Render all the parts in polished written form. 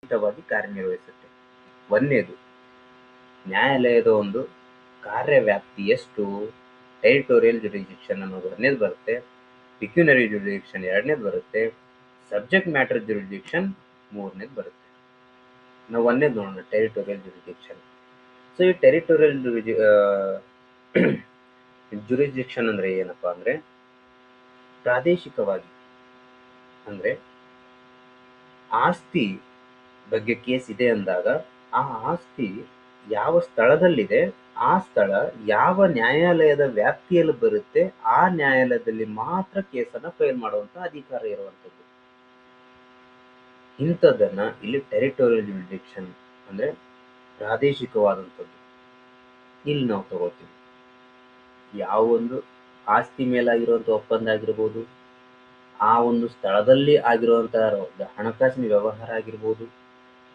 ಹಿತವಾಗಿ ಕಾರ್ಯನಿರ್ವಹಿಸುತ್ತೆ. ಒಂದನೇದು, ನ್ಯಾಯಾಲಯದ ಒಂದು ಕಾರ್ಯವ್ಯಾಪ್ತಿ ಎಷ್ಟು? ಟೆರಿಟೋರಿಯಲ್ ಜುರಿಸ್ಡಿಕ್ಷನ್ ಅನ್ನೋದು ಒಂದನೇದು ಬರುತ್ತೆ, ಪಿಕ್ಯುನರಿ ಜುರಿಸ್ಡಿಕ್ಷನ್ ಎರಡನೇದು ಬರುತ್ತೆ, ಸಬ್ಜೆಕ್ಟ್ ಮ್ಯಾಟರ್ ಜುರಿಸ್ಡಿಕ್ಷನ್ ಮೂರನೇದು ಬರುತ್ತೆ. ನಾವು ಒಂದನೇದು ನೋಡೋಣ, ಟೆರಿಟೋರಿಯಲ್ ಜುರಿಸ್ಡಿಕ್ಷನ್. ಸೊ ಈ ಟೆರಿಟೋರಿಯಲ್ ಜುರಿಸ್ಡಿಕ್ಷನ್ ಅಂದರೆ ಏನಪ್ಪ ಅಂದರೆ, ಪ್ರಾದೇಶಿಕವಾಗಿ ಅಂದರೆ ಆಸ್ತಿ ಬಗ್ಗೆ ಕೇಸ್ ಇದೆ ಅಂದಾಗ ಆ ಆಸ್ತಿ ಯಾವ ಸ್ಥಳದಲ್ಲಿದೆ, ಆ ಸ್ಥಳ ಯಾವ ನ್ಯಾಯಾಲಯದ ವ್ಯಾಪ್ತಿಯಲ್ಲಿ ಬರುತ್ತೆ, ಆ ನ್ಯಾಯಾಲಯದಲ್ಲಿ ಮಾತ್ರ ಕೇಸನ್ನು ಫೈಲ್ ಮಾಡುವಂಥ ಅಧಿಕಾರ ಇರುವಂಥದ್ದು. ಇಂಥದ್ದನ್ನ ಇಲ್ಲಿ ಟೆರಿಟೋರಿಯಲ್ ಜುರಿಸ್ಡಿಕ್ಷನ್ ಅಂದರೆ ಪ್ರಾದೇಶಿಕವಾದಂಥದ್ದು. ಇಲ್ಲಿ ನಾವು ತಗೋತೀವಿ ಯಾವ ಒಂದು ಆಸ್ತಿ ಮೇಲಾಗಿರುವಂಥ ಒಪ್ಪಂದ ಆಗಿರ್ಬೋದು, ಆ ಒಂದು ಸ್ಥಳದಲ್ಲಿ ಆಗಿರುವಂತಹ ಹಣಕಾಸಿನ ವ್ಯವಹಾರ ಆಗಿರ್ಬೋದು,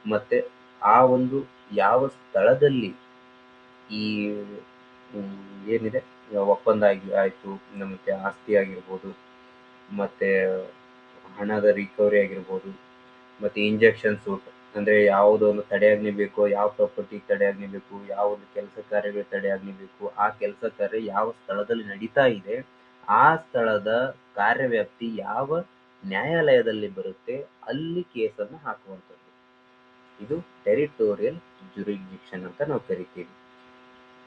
ಮತ್ತೆ ಆ ಒಂದು ಯಾವ ಸ್ಥಳದಲ್ಲಿ ಈ ಏನಿದೆ ಒಪ್ಪಂದ ಆಯಿತು, ಮತ್ತೆ ಆಸ್ತಿ ಆಗಿರ್ಬೋದು, ಮತ್ತೆ ಹಣದ ರಿಕವರಿ ಆಗಿರ್ಬೋದು, ಮತ್ತೆ ಇಂಜೆಕ್ಷನ್ ಸೂಟ್ ಅಂದರೆ ಯಾವುದೊಂದು ತಡೆಯಾಜ್ಞೆ ಬೇಕೋ, ಯಾವ ಪ್ರಾಪರ್ಟಿ ತಡೆಯಾಜ್ಞೆ ಬೇಕು, ಯಾವ ಒಂದು ಕೆಲಸ ಕಾರ್ಯಗಳು ತಡೆಯಾಜ್ಞೆ ಬೇಕು, ಆ ಕೆಲಸ ಕಾರ್ಯ ಯಾವ ಸ್ಥಳದಲ್ಲಿ ನಡೀತಾ ಇದೆ, ಆ ಸ್ಥಳದ ಕಾರ್ಯವ್ಯಾಪ್ತಿ ಯಾವ ನ್ಯಾಯಾಲಯದಲ್ಲಿ ಬರುತ್ತೆ, ಅಲ್ಲಿ ಕೇಸನ್ನು ಹಾಕುವಂಥದ್ದು. ಇದು ಟೆರಿಟೋರಿಯಲ್ ಜುರಿಸ್ಡಿಕ್ಷನ್ ಅಂತ ನಾವು ಕರಿತೀವಿ.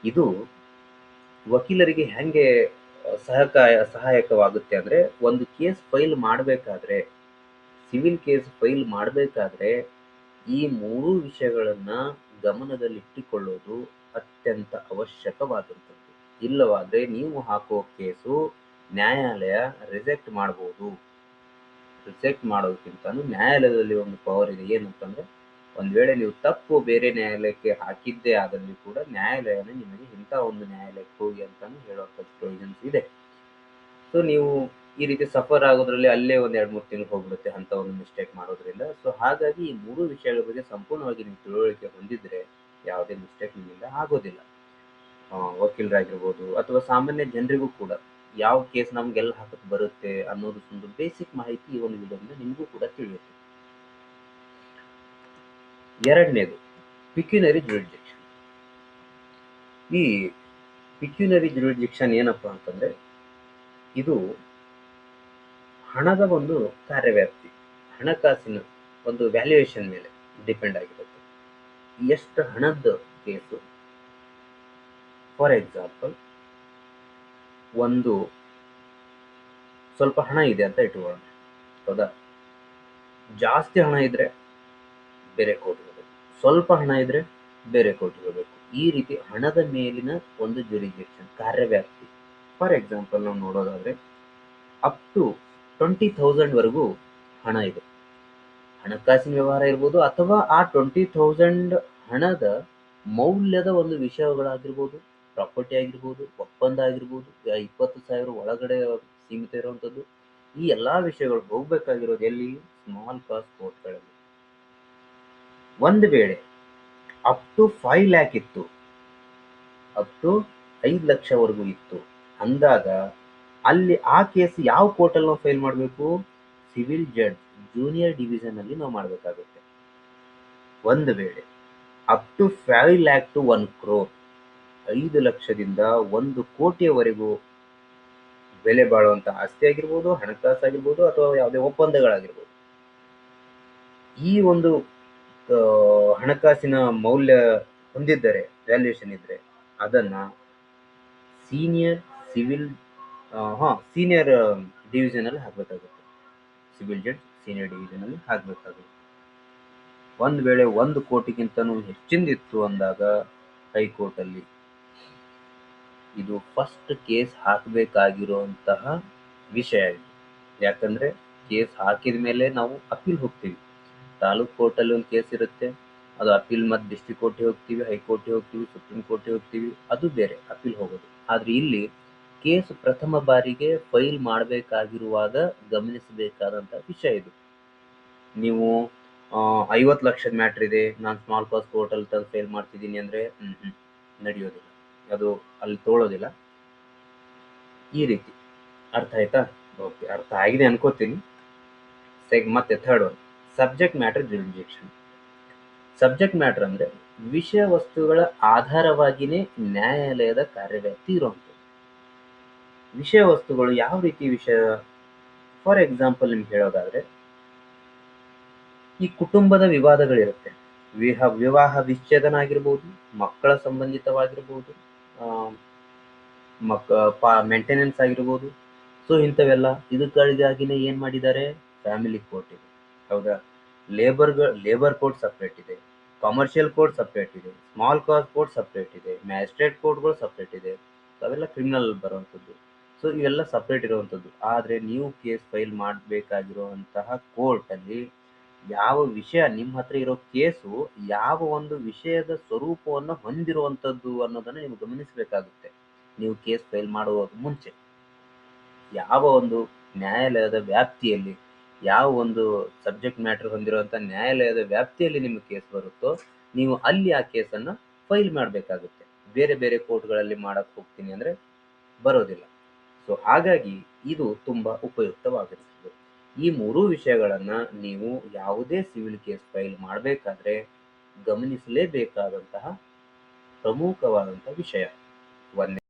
ಇದು ವಕೀಲರಿಗೆ ಹೆಂಗೆ ಸಹಾಯಕವಾಗುತ್ತೆ ಅಂದರೆ, ಒಂದು ಕೇಸ್ ಫೈಲ್ ಮಾಡಬೇಕಾದ್ರೆ, ಸಿವಿಲ್ ಕೇಸ್ ಫೈಲ್ ಮಾಡಬೇಕಾದ್ರೆ ಈ ಮೂರು ವಿಷಯಗಳನ್ನು ಗಮನದಲ್ಲಿಟ್ಟುಕೊಳ್ಳೋದು ಅತ್ಯಂತ ಅವಶ್ಯಕವಾದಂಥದ್ದು. ಇಲ್ಲವಾದರೆ ನೀವು ಹಾಕೋ ಕೇಸು ನ್ಯಾಯಾಲಯ ರಿಜೆಕ್ಟ್ ಮಾಡ್ಬೋದು. ರಿಜೆಕ್ಟ್ ಮಾಡೋದಕ್ಕಿಂತ ನ್ಯಾಯಾಲಯದಲ್ಲಿ ಒಂದು ಪವರ್ ಇದೆ, ಏನಂತಂದರೆ ಒಂದು ವೇಳೆ ನೀವು ತಪ್ಪು ಬೇರೆ ನ್ಯಾಯಾಲಯಕ್ಕೆ ಹಾಕಿದ್ದೇ ಆದಲ್ಲಿ ಕೂಡ ನ್ಯಾಯಾಲಯನ ನಿಮಗೆ ಇಂಥ ಒಂದು ನ್ಯಾಯಾಲಯಕ್ಕೆ ಹೋಗಿ ಅಂತಲೂ ಹೇಳುವಂಥದ್ದು ಪ್ರೊವಿಷನ್ಸ್ ಇದೆ. ಸೊ ನೀವು ಈ ರೀತಿ ಸಫರ್ ಆಗೋದ್ರಲ್ಲಿ ಅಲ್ಲೇ ಒಂದು 2-3 ತಿಂಗಳು ಹೋಗ್ಬಿಡುತ್ತೆ ಅಂಥ ಒಂದು ಮಿಸ್ಟೇಕ್ ಮಾಡೋದ್ರಿಂದ. ಸೊ ಹಾಗಾಗಿ ಈ ಮೂರು ವಿಷಯಗಳ ಬಗ್ಗೆ ಸಂಪೂರ್ಣವಾಗಿ ನೀವು ತಿಳುವಳಿಕೆ ಹೊಂದಿದ್ರೆ ಯಾವುದೇ ಮಿಸ್ಟೇಕ್ ನಿಮ್ಮಿಂದ ಆಗೋದಿಲ್ಲ. ವಕೀಲರಾಗಿರ್ಬೋದು ಅಥವಾ ಸಾಮಾನ್ಯ ಜನರಿಗೂ ಕೂಡ ಯಾವ ಕೇಸ್ ನಮಗೆಲ್ಲ ಹಾಕಕ್ಕೆ ಬರುತ್ತೆ ಅನ್ನೋದು ಒಂದು ಬೇಸಿಕ್ ಮಾಹಿತಿ ಈ ಒಂದು ವಿಡಿಯೋದಿಂದ ನಿಮಗೂ ಕೂಡ ತಿಳಿಯುತ್ತೆ. ಎರಡನೇದು, ಪಿಕ್ಯುನರಿ ಜುರಿಸ್ಡಿಕ್ಷನ್. ಈ ಪಿಕ್ಯುನರಿ ಜುರಿಸ್ಡಿಕ್ಷನ್ ಏನಪ್ಪ ಅಂತಂದರೆ, ಇದು ಹಣದ ಒಂದು ಕಾರ್ಯವ್ಯಾಪ್ತಿ, ಹಣಕಾಸಿನ ಒಂದು ವ್ಯಾಲ್ಯೂಯೇಷನ್ ಮೇಲೆ ಡಿಪೆಂಡ್ ಆಗಿರುತ್ತೆ. ಎಷ್ಟು ಹಣದ ಕೇಸು, ಫಾರ್ ಎಕ್ಸಾಂಪಲ್ ಒಂದು ಸ್ವಲ್ಪ ಹಣ ಇದೆ ಅಂತ ಇಟ್ಕೊಳ್ಳೋಣ, ಹೌದಾ? ಜಾಸ್ತಿ ಹಣ ಇದ್ರೆ ಬೇರೆ ಕೋರ್ಟ್ಗೆ ಹೋಗಬೇಕು, ಸ್ವಲ್ಪ ಹಣ ಇದ್ರೆ ಬೇರೆ ಕೋರ್ಟ್ಗೆ ಹೋಗಬೇಕು. ಈ ರೀತಿ ಹಣದ ಮೇಲಿನ ಒಂದು ಜುರಿಸ್ಡಿಕ್ಷನ್ ಕಾರ್ಯವ್ಯಾಪ್ತಿ. ಫಾರ್ ಎಕ್ಸಾಂಪಲ್ ನಾವು ನೋಡೋದಾದ್ರೆ ಅಪ್ ಟು 20,000 ಹಣ ಇದೆ, ಹಣಕಾಸಿನ ವ್ಯವಹಾರ ಇರ್ಬೋದು, ಅಥವಾ ಆ 20,000 ಹಣದ ಮೌಲ್ಯದ ಒಂದು ವಿಷಯಗಳಾಗಿರ್ಬೋದು, ಪ್ರಾಪರ್ಟಿ ಆಗಿರ್ಬೋದು, ಒಪ್ಪಂದ ಆಗಿರ್ಬೋದು, 20,000 ಒಳಗಡೆ ಸೀಮಿತ ಇರುವಂಥದ್ದು. ಈ ಎಲ್ಲ ವಿಷಯಗಳು ಹೋಗ್ಬೇಕಾಗಿರೋದು ಎಲ್ಲಿ? ಸ್ಮಾಲ್ ಕಾಸ್ ಕೋರ್ಟ್ಗಳಲ್ಲಿ. ಒಂದು ವೇಳೆ ಅಪ್ ಟು 5 ಲ್ಯಾಕ್ ಇತ್ತು, ಅಪ್ ಟು 5 ಲಕ್ಷವರೆಗೂ ಇತ್ತು ಅಂದಾಗ ಅಲ್ಲಿ ಆ ಕೇಸ್ ಯಾವ ಕೋರ್ಟಲ್ಲಿ ನಾವು ಫೈಲ್ ಮಾಡಬೇಕು? ಸಿವಿಲ್ ಜಡ್ಜ್ ಜೂನಿಯರ್ ಡಿವಿಷನ್ ಅಲ್ಲಿ ನಾವು ಮಾಡಬೇಕಾಗುತ್ತೆ. ಒಂದು ವೇಳೆ up to 5 lakh to 1 crore, 5 ಲಕ್ಷದಿಂದ 1 ಕೋಟಿಯವರೆಗೂ ಬೆಲೆ ಬಾಳುವಂಥ ಆಸ್ತಿ ಆಗಿರ್ಬೋದು, ಹಣಕಾಸಾಗಿರ್ಬೋದು, ಅಥವಾ ಯಾವುದೇ ಒಪ್ಪಂದಗಳಾಗಿರ್ಬೋದು, ಈ ಒಂದು ಹಣಕಾಸಿನ ಮೌಲ್ಯ ಹೊಂದಿದ್ದರೆ, ವ್ಯಾಲ್ಯೂಯೇಷನ್ ಇದ್ದರೆ, ಅದನ್ನು ಸೀನಿಯರ್ ಡಿವಿಷನಲ್ಲಿ ಹಾಕಬೇಕಾಗುತ್ತೆ. ಸಿವಿಲ್ ಜಡ್ಜ್ ಸೀನಿಯರ್ ಡಿವಿಷನಲ್ಲಿ ಹಾಕಬೇಕಾಗುತ್ತೆ. ಒಂದು ವೇಳೆ 1 ಕೋಟಿಗಿಂತನೂ ಹೆಚ್ಚಿಂದಿತ್ತು ಅಂದಾಗ ಹೈಕೋರ್ಟಲ್ಲಿ ಇದು ಫಸ್ಟ್ ಕೇಸ್ ಹಾಕಬೇಕಾಗಿರುವಂತಹ ವಿಷಯ ಇದು. ಯಾಕಂದರೆ ಕೇಸ್ ಹಾಕಿದ ಮೇಲೆ ನಾವು ಅಪೀಲ್ ಹೋಗ್ತೀವಿ. ತಾಲೂಕು ಕೋರ್ಟಲ್ಲಿ ಒಂದು ಕೇಸ್ ಇರುತ್ತೆ, ಅದು ಅಪೀಲ್ ಮತ್ತು ಡಿಸ್ಟ್ರಿಕ್ಟ್ ಕೋರ್ಟಿಗೆ ಹೋಗ್ತೀವಿ, ಹೈಕೋರ್ಟಿಗೆ ಹೋಗ್ತೀವಿ, ಸುಪ್ರೀಂ ಕೋರ್ಟಿಗೆ ಹೋಗ್ತೀವಿ, ಅದು ಬೇರೆ ಅಪೀಲ್ ಹೋಗೋದು. ಆದರೆ ಇಲ್ಲಿ ಕೇಸ್ ಪ್ರಥಮ ಬಾರಿಗೆ ಫೈಲ್ ಮಾಡಬೇಕಾಗಿರುವಾಗ ಗಮನಿಸಬೇಕಾದಂಥ ವಿಷಯ ಇದು. ನೀವು 50 ಲಕ್ಷದ ಮ್ಯಾಟ್ರ್ ಇದೆ, ನಾನು ಸ್ಮಾಲ್ ಕಾಸ್ ಕೋರ್ಟಲ್ಲಿ ತಂದು ಫೈಲ್ ಮಾಡ್ತಿದ್ದೀನಿ ಅಂದರೆ ನಡೆಯೋದಿಲ್ಲ, ಅದು ಅಲ್ಲಿ ತೋಳೋದಿಲ್ಲ. ಈ ರೀತಿ ಅರ್ಥ ಆಯ್ತಾ? ಓಕೆ, ಅರ್ಥ ಆಗಿದೆ ಅನ್ಕೋತೀನಿ. ಮತ್ತೆ third one, subject matter jurisdiction. Subject matter ಅಂದರೆ ವಿಷಯ ವಸ್ತುಗಳ ಆಧಾರವಾಗಿಯೇ ನ್ಯಾಯಾಲಯದ ಕಾರ್ಯವ್ಯಾಪ್ತಿ ಇರುವಂಥದ್ದು. ವಿಷಯ ವಸ್ತುಗಳು ಯಾವ ರೀತಿ ವಿಷಯ, ಫಾರ್ ಎಕ್ಸಾಂಪಲ್ ನಿಮ್ಗೆ ಹೇಳೋದಾದರೆ, ಈ ಕುಟುಂಬದ ವಿವಾದಗಳಿರುತ್ತೆ. ವಿವಾಹ ವಿಚ್ಛೇದನ ಆಗಿರ್ಬೋದು, ಮಕ್ಕಳ ಸಂಬಂಧಿತವಾಗಿರ್ಬೋದು, ಮೇಂಟೆನೆನ್ಸ್ ಆಗಿರ್ಬೋದು. ಸೊ ಇಂಥವೆಲ್ಲ ಇದಕ್ಕಾಗಿನೇ ಏನು ಮಾಡಿದ್ದಾರೆ, ಫ್ಯಾಮಿಲಿ ಕೋರ್ಟ್ ಇದೆ, ಹೌದಾ. ಲೇಬರ್ ಕೋರ್ಟ್ ಸಪ್ರೇಟ್ ಇದೆ, ಕಮರ್ಷಿಯಲ್ ಕೋರ್ಟ್ ಸಪ್ರೇಟ್ ಇದೆ, ಸ್ಮಾಲ್ ಕಾಸ್ ಕೋರ್ಟ್ ಸಪ್ರೇಟ್ ಇದೆ, ಮ್ಯಾಜಿಸ್ಟ್ರೇಟ್ ಕೋರ್ಟ್ಗಳು ಸಪ್ರೇಟ್ ಇದೆ. ಅವೆಲ್ಲ ಕ್ರಿಮಿನಲ್ ಬರುವಂಥದ್ದು. ಸೊ ಇವೆಲ್ಲ ಸಪ್ರೇಟ್ ಇರುವಂಥದ್ದು. ಆದರೆ ನೀವು ಕೇಸ್ ಫೈಲ್ ಮಾಡಬೇಕಾಗಿರುವಂತಹ ಕೋರ್ಟಲ್ಲಿ ಯಾವ ವಿಷಯ ನಿಮ್ಮ ಹತ್ರ ಇರೋ ಕೇಸು ಯಾವ ಒಂದು ವಿಷಯದ ಸ್ವರೂಪವನ್ನು ಹೊಂದಿರುವಂಥದ್ದು ಅನ್ನೋದನ್ನು ನೀವು ಗಮನಿಸಬೇಕಾಗುತ್ತೆ. ನೀವು ಕೇಸ್ ಫೈಲ್ ಮಾಡುವ ಮುಂಚೆ ಯಾವ ಒಂದು ನ್ಯಾಯಾಲಯದ ವ್ಯಾಪ್ತಿಯಲ್ಲಿ, ಯಾವ ಒಂದು ಸಬ್ಜೆಕ್ಟ್ ಮ್ಯಾಟರ್ ಹೊಂದಿರುವಂಥ ನ್ಯಾಯಾಲಯದ ವ್ಯಾಪ್ತಿಯಲ್ಲಿ ನಿಮ್ಮ ಕೇಸ್ ಬರುತ್ತೋ ನೀವು ಅಲ್ಲಿ ಆ ಕೇಸನ್ನು ಫೈಲ್ ಮಾಡಬೇಕಾಗುತ್ತೆ. ಬೇರೆ ಬೇರೆ ಕೋರ್ಟ್ಗಳಲ್ಲಿ ಮಾಡಕ್ಕೆ ಹೋಗ್ತೀನಿ ಅಂದರೆ ಬರೋದಿಲ್ಲ. ಸೊ ಹಾಗಾಗಿ ಇದು ತುಂಬ ಉಪಯುಕ್ತವಾಗಿರುತ್ತದೆ. ಈ ಮೂರೂ ವಿಷಯಗಳನ್ನು ನೀವು ಯಾವುದೇ ಸಿವಿಲ್ ಕೇಸ್ ಫೈಲ್ ಮಾಡಬೇಕಾದ್ರೆ ಗಮನಿಸಲೇಬೇಕಾದಂತಹ ಪ್ರಮುಖವಾದಂಥ ವಿಷಯ. ಒಂದನೇ